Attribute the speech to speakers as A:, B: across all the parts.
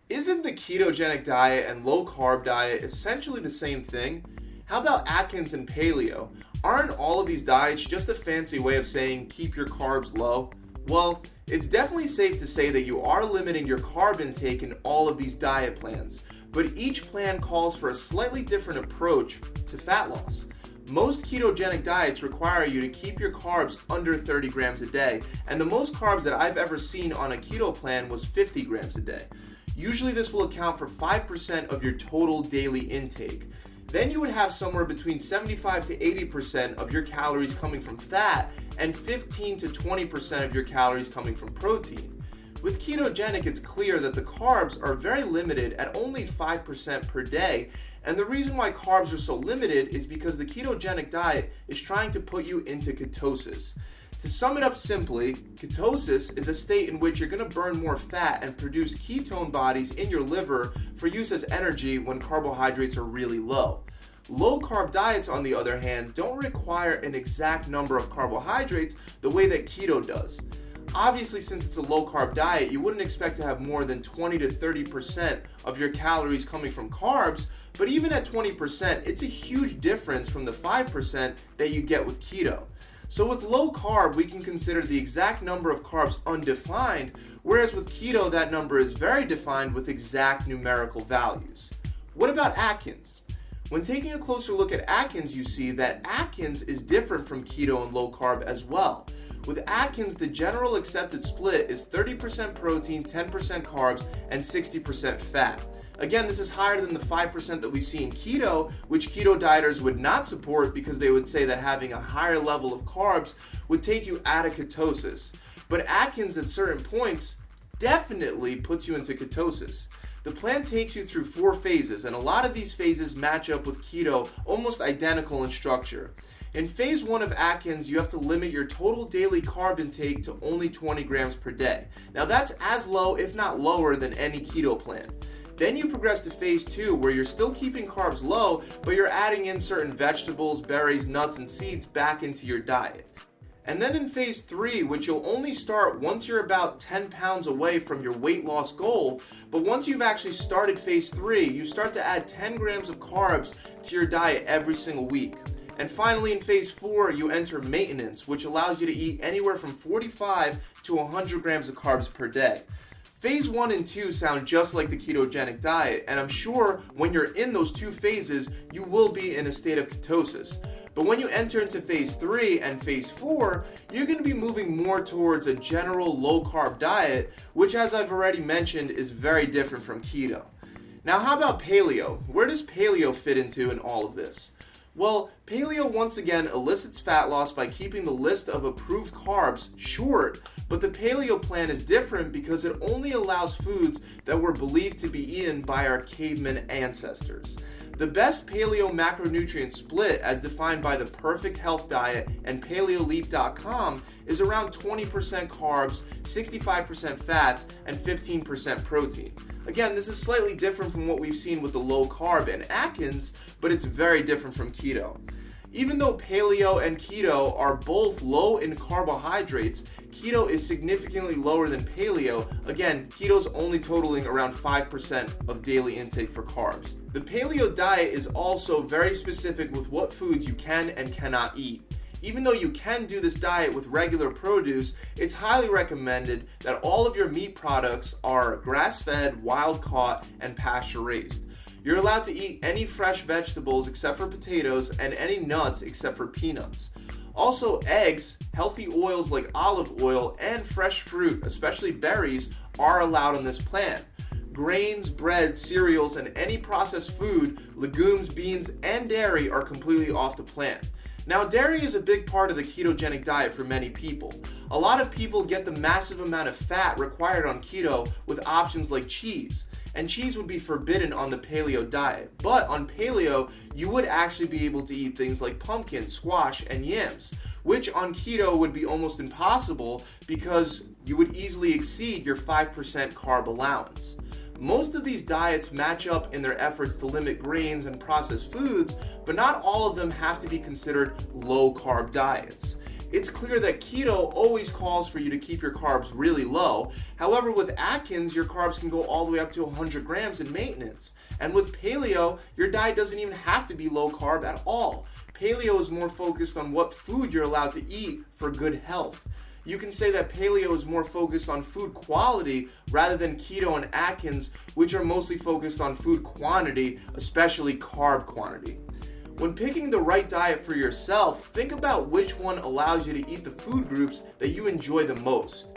A: Isn't the ketogenic diet and low carb diet essentially the same thing? How about Atkins and paleo? Aren't all of these diets just a fancy way of saying keep your carbs low? Well, it's definitely safe to say that you are limiting your carb intake in all of these diet plans, but each plan calls for a slightly different approach to fat loss. Most ketogenic diets require you to keep your carbs under 30 grams a day, and the most carbs that I've ever seen on a keto plan was 50 grams a day. Usually this will account for 5% of your total daily intake. Then you would have somewhere between 75 to 80% of your calories coming from fat and 15 to 20% of your calories coming from protein. With ketogenic, it's clear that the carbs are very limited at only 5% per day, and the reason why carbs are so limited is because the ketogenic diet is trying to put you into ketosis. To sum it up simply, ketosis is a state in which you're going to burn more fat and produce ketone bodies in your liver for use as energy when carbohydrates are really low. Low-carb diets, on the other hand, don't require an exact number of carbohydrates the way that keto does. Obviously, since it's a low-carb diet, you wouldn't expect to have more than 20 to 30% of your calories coming from carbs, but even at 20%, it's a huge difference from the 5% that you get with keto. So with low carb, we can consider the exact number of carbs undefined, whereas with keto, that number is very defined with exact numerical values. What about Atkins? When taking a closer look at Atkins, you see that Atkins is different from keto and low carb as well. With Atkins, the general accepted split is 30% protein, 10% carbs, and 60% fat. Again, this is higher than the 5% that we see in keto, which keto dieters would not support because they would say that having a higher level of carbs would take you out of ketosis. But Atkins at certain points definitely puts you into ketosis. The plan takes you through 4 phases, and a lot of these phases match up with keto, almost identical in structure. In phase 1 of Atkins, you have to limit your total daily carb intake to only 20 grams per day. Now that's as low, if not lower, than any keto plan. Then you progress to phase 2, where you're still keeping carbs low, but you're adding in certain vegetables, berries, nuts, and seeds back into your diet. And then in phase 3, which you'll only start once you're about 10 pounds away from your weight loss goal, but once you've actually started phase 3, you start to add 10 grams of carbs to your diet every single week. And finally, in phase 4, you enter maintenance, which allows you to eat anywhere from 45 to 100 grams of carbs per day. Phase 1 and 2 sound just like the ketogenic diet, and I'm sure when you're in those 2 phases, you will be in a state of ketosis. But when you enter into phase 3 and phase 4, you're going to be moving more towards a general low-carb diet, which, as I've already mentioned, is very different from keto. Now, how about paleo? Where does paleo fit into in all of this? Well, paleo once again elicits fat loss by keeping the list of approved carbs short, but the paleo plan is different because it only allows foods that were believed to be eaten by our caveman ancestors. The best paleo macronutrient split, as defined by the Perfect Health Diet and paleoleap.com, is around 20% carbs, 65% fats, and 15% protein. Again, this is slightly different from what we've seen with the low carb and Atkins, but it's very different from keto. Even though paleo and keto are both low in carbohydrates, keto is significantly lower than paleo. Again, keto's only totaling around 5% of daily intake for carbs. The paleo diet is also very specific with what foods you can and cannot eat. Even though you can do this diet with regular produce, it's highly recommended that all of your meat products are grass-fed, wild-caught, and pasture-raised. You're allowed to eat any fresh vegetables except for potatoes and any nuts except for peanuts. Also, eggs, healthy oils like olive oil, and fresh fruit, especially berries, are allowed on this plan. Grains, bread, cereals, and any processed food, legumes, beans, and dairy are completely off the plan. Now, dairy is a big part of the ketogenic diet for many people. A lot of people get the massive amount of fat required on keto with options like cheese. And cheese would be forbidden on the paleo diet. But on paleo, you would actually be able to eat things like pumpkin, squash, and yams, which on keto would be almost impossible because you would easily exceed your 5% carb allowance. Most of these diets match up in their efforts to limit grains and processed foods, but not all of them have to be considered low-carb diets. it's clear that keto always calls for you to keep your carbs really low. However, with Atkins, your carbs can go all the way up to 100 grams in maintenance. And with paleo, your diet doesn't even have to be low carb at all. Paleo is more focused on what food you're allowed to eat for good health. You can say that paleo is more focused on food quality rather than keto and Atkins, which are mostly focused on food quantity, especially carb quantity. When picking the right diet for yourself, think about which one allows you to eat the food groups that you enjoy the most.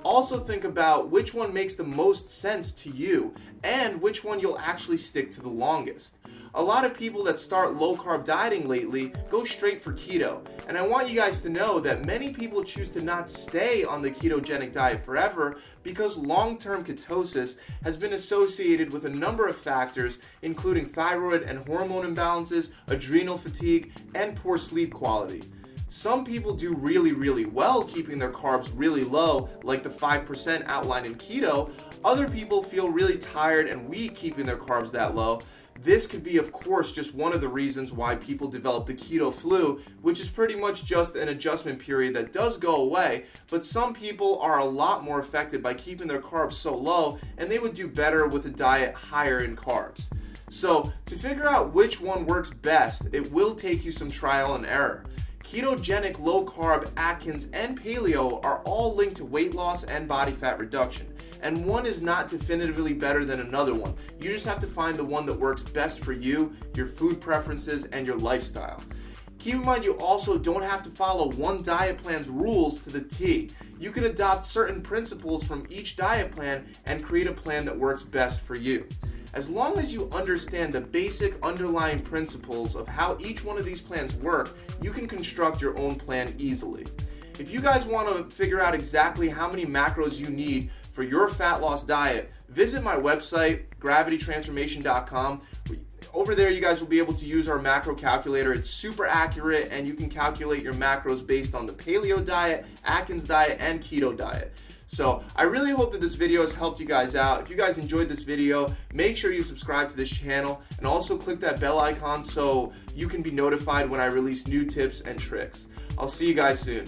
A: Also think about which one makes the most sense to you and which one you'll actually stick to the longest. A lot of people that start low-carb dieting lately go straight for keto, and I want you guys to know that many people choose to not stay on the ketogenic diet forever because long-term ketosis has been associated with a number of factors, including thyroid and hormone imbalances, adrenal fatigue, and poor sleep quality. Some people do really well keeping their carbs really low, like the 5% outlined in keto. Other people feel really tired and weak keeping their carbs that low. This could be, of course, just one of the reasons why people develop the keto flu, which is pretty much just an adjustment period that does go away, but some people are a lot more affected by keeping their carbs so low, and they would do better with a diet higher in carbs. So, to figure out which one works best, it will take you some trial and error. Ketogenic, low-carb, Atkins, and paleo are all linked to weight loss and body fat reduction, and one is not definitively better than another one. You just have to find the one that works best for you, your food preferences, and your lifestyle. Keep in mind you also don't have to follow one diet plan's rules to the T. You can adopt certain principles from each diet plan and create a plan that works best for you. As long as you understand the basic underlying principles of how each one of these plans work, you can construct your own plan easily. If you guys want to figure out exactly how many macros you need for your fat loss diet, visit my website, gravitytransformation.com. Over there, you guys will be able to use our macro calculator. It's super accurate, and you can calculate your macros based on the paleo diet, Atkins diet, and keto diet. So I really hope that this video has helped you guys out. If you guys enjoyed this video, make sure you subscribe to this channel and also click that bell icon so you can be notified when I release new tips and tricks. I'll see you guys soon.